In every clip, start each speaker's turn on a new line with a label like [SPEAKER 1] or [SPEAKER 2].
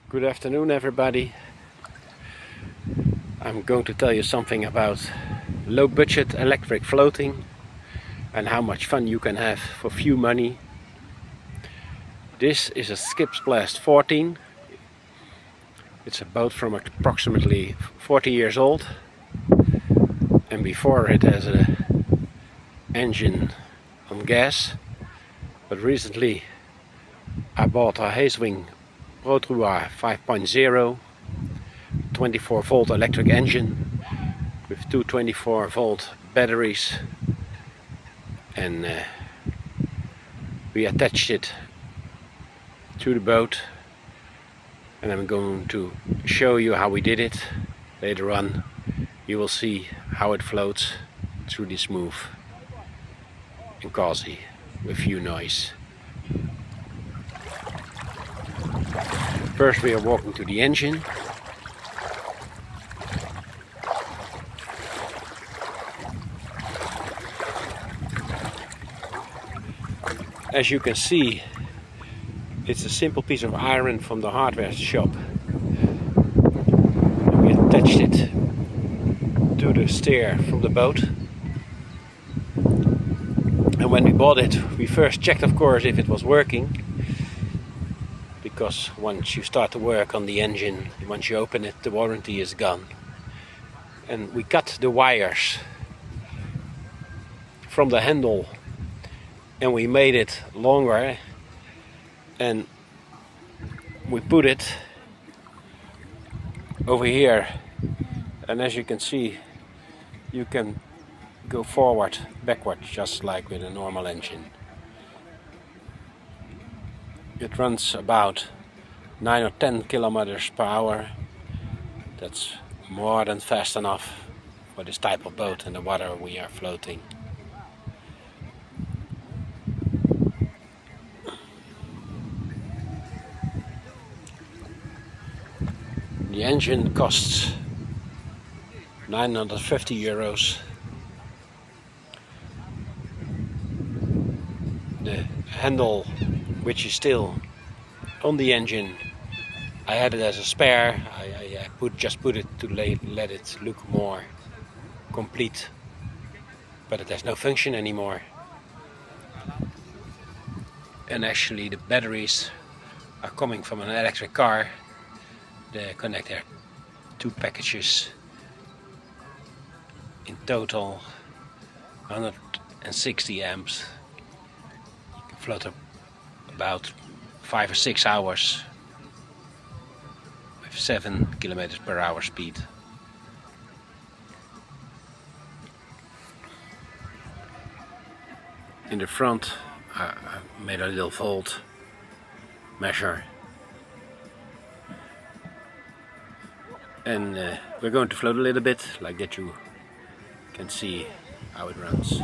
[SPEAKER 1] Good afternoon, everybody. I'm going to tell you something about low budget electric floating and how much fun you can have for few money. This is a Skip's Blast 14. It's a boat from approximately 40 years old, and before it has an engine on gas, but recently I bought a Haswing protruar 5.0 24 volt electric engine with two 24 volt batteries, and we attached it to the boat, and I'm going to show you how we did it. Later on you will see how it floats through the smooth and cozy with few noise. First we are walking to the engine. As you can see, it's a simple piece of iron from the hardware shop. We attached it to the steer from the boat. And when we bought it, we first checked, of course, if it was working. Because once you start to work on the engine, once you open it, the warranty is gone. And we cut the wires from the handle and we made it longer, and we put it over here, and as you can see, you can go forward, backward, just like with a normal engine. It runs about 9 or 10 kilometers per hour. That's more than fast enough for this type of boat in the water we are floating. The engine costs 950 euros. The handle, which is still on the engine, I had it as a spare. I just put it to let it look more complete, but it has no function anymore. And actually the batteries are coming from an electric car. They connect their two packages. In total 160 amps. You can float about 5 or 6 hours with 7 kilometers per hour speed. In the front I made a little volt measure, and we're going to float a little bit like that. You can see how it runs.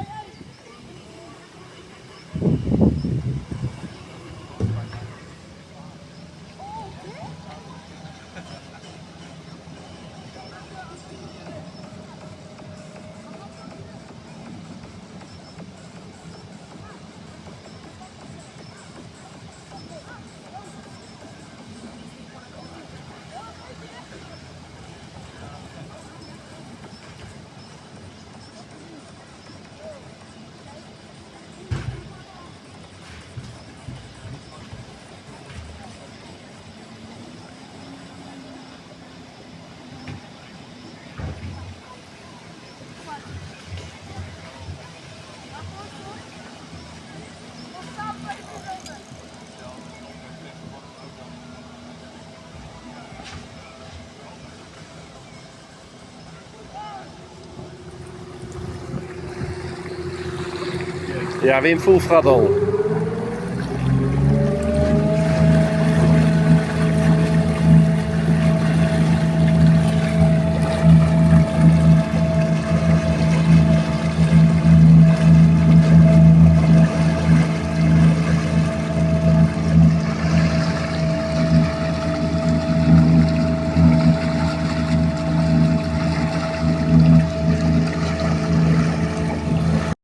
[SPEAKER 1] Ja, Wim, full throttle.